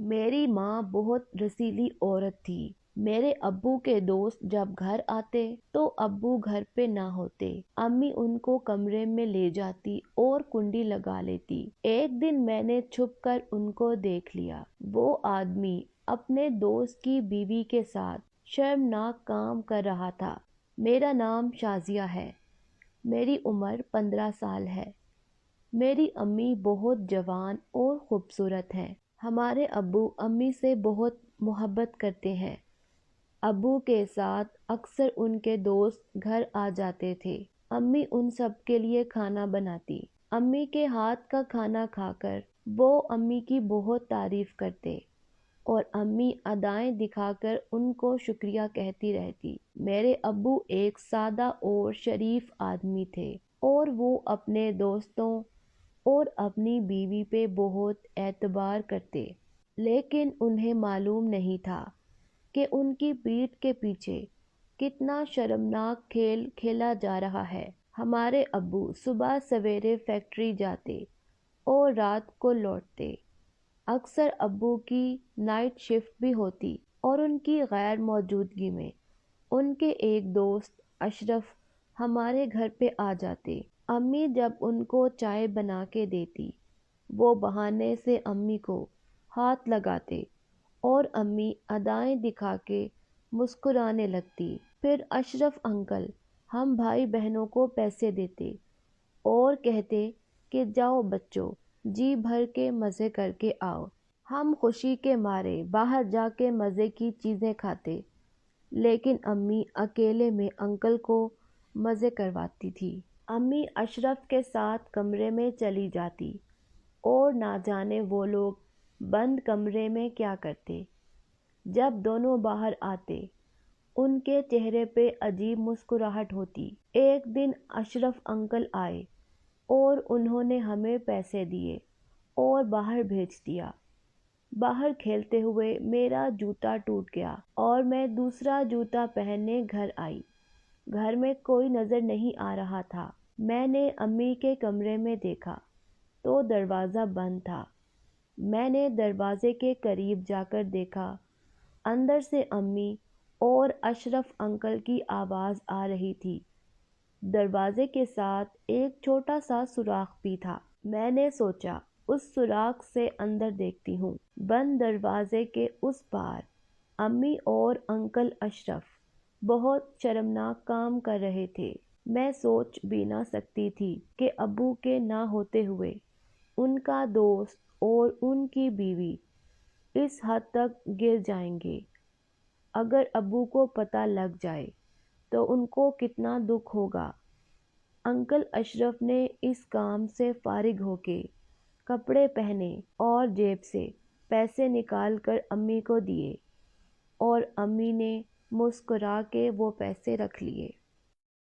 میری ماں بہت رسیلی عورت تھی۔ میرے ابو کے دوست جب گھر آتے تو ابو گھر پہ نہ ہوتے، امی ان کو کمرے میں لے جاتی اور کنڈی لگا لیتی۔ ایک دن میں نے چھپ کر ان کو دیکھ لیا۔ وہ آدمی اپنے دوست کی بیوی کے ساتھ شرمناک کام کر رہا تھا۔ میرا نام شازیہ ہے۔ میری عمر 15 سال ہے۔ میری امی بہت جوان اور خوبصورت ہیں۔ ہمارے ابو امی سے بہت محبت کرتے ہیں۔ ابو کے ساتھ اکثر ان کے دوست گھر آ جاتے تھے۔ امی ان سب کے لیے کھانا بناتی۔ امی کے ہاتھ کا کھانا کھا کر وہ امی کی بہت تعریف کرتے اور امی ادائیں دکھا کر ان کو شکریہ کہتی رہتی۔ میرے ابو ایک سادہ اور شریف آدمی تھے اور وہ اپنے دوستوں اور اپنی بیوی پہ بہت اعتبار کرتے، لیکن انہیں معلوم نہیں تھا کہ ان کی پیٹھ کے پیچھے کتنا شرمناک کھیل کھیلا جا رہا ہے۔ ہمارے ابو صبح سویرے فیکٹری جاتے اور رات کو لوٹتے۔ اکثر ابو کی نائٹ شفٹ بھی ہوتی اور ان کی غیر موجودگی میں ان کے ایک دوست اشرف ہمارے گھر پہ آ جاتے۔ امی جب ان کو چائے بنا کے دیتی، وہ بہانے سے امی کو ہاتھ لگاتے اور امی ادائیں دکھا کے مسکرانے لگتی۔ پھر اشرف انکل ہم بھائی بہنوں کو پیسے دیتے اور کہتے کہ جاؤ بچوں، جی بھر کے مزے کر کے آؤ۔ ہم خوشی کے مارے باہر جا کے مزے کی چیزیں کھاتے، لیکن امی اکیلے میں انکل کو مزے کرواتی تھی۔ امی اشرف کے ساتھ کمرے میں چلی جاتی اور نہ جانے وہ لوگ بند کمرے میں کیا کرتے۔ جب دونوں باہر آتے، ان کے چہرے پہ عجیب مسکراہٹ ہوتی۔ ایک دن اشرف انکل آئے اور انہوں نے ہمیں پیسے دیے اور باہر بھیج دیا۔ باہر کھیلتے ہوئے میرا جوتا ٹوٹ گیا اور میں دوسرا جوتا پہننے گھر آئی۔ گھر میں کوئی نظر نہیں آ رہا تھا۔ میں نے امی کے کمرے میں دیکھا تو دروازہ بند تھا۔ میں نے دروازے کے قریب جا کر دیکھا، اندر سے امی اور اشرف انکل کی آواز آ رہی تھی۔ دروازے کے ساتھ ایک چھوٹا سا سوراخ بھی تھا۔ میں نے سوچا اس سوراخ سے اندر دیکھتی ہوں۔ بند دروازے کے اس پار امی اور انکل اشرف بہت شرمناک کام کر رہے تھے۔ میں سوچ بھی نہ سکتی تھی کہ ابو کے نہ ہوتے ہوئے ان کا دوست اور ان کی بیوی اس حد تک گر جائیں گے۔ اگر ابو کو پتہ لگ جائے تو ان کو کتنا دکھ ہوگا۔ انکل اشرف نے اس کام سے فارغ ہو کے کپڑے پہنے اور جیب سے پیسے نکال کر امی کو دیے اور امی نے مسکرا کے وہ پیسے رکھ لیے۔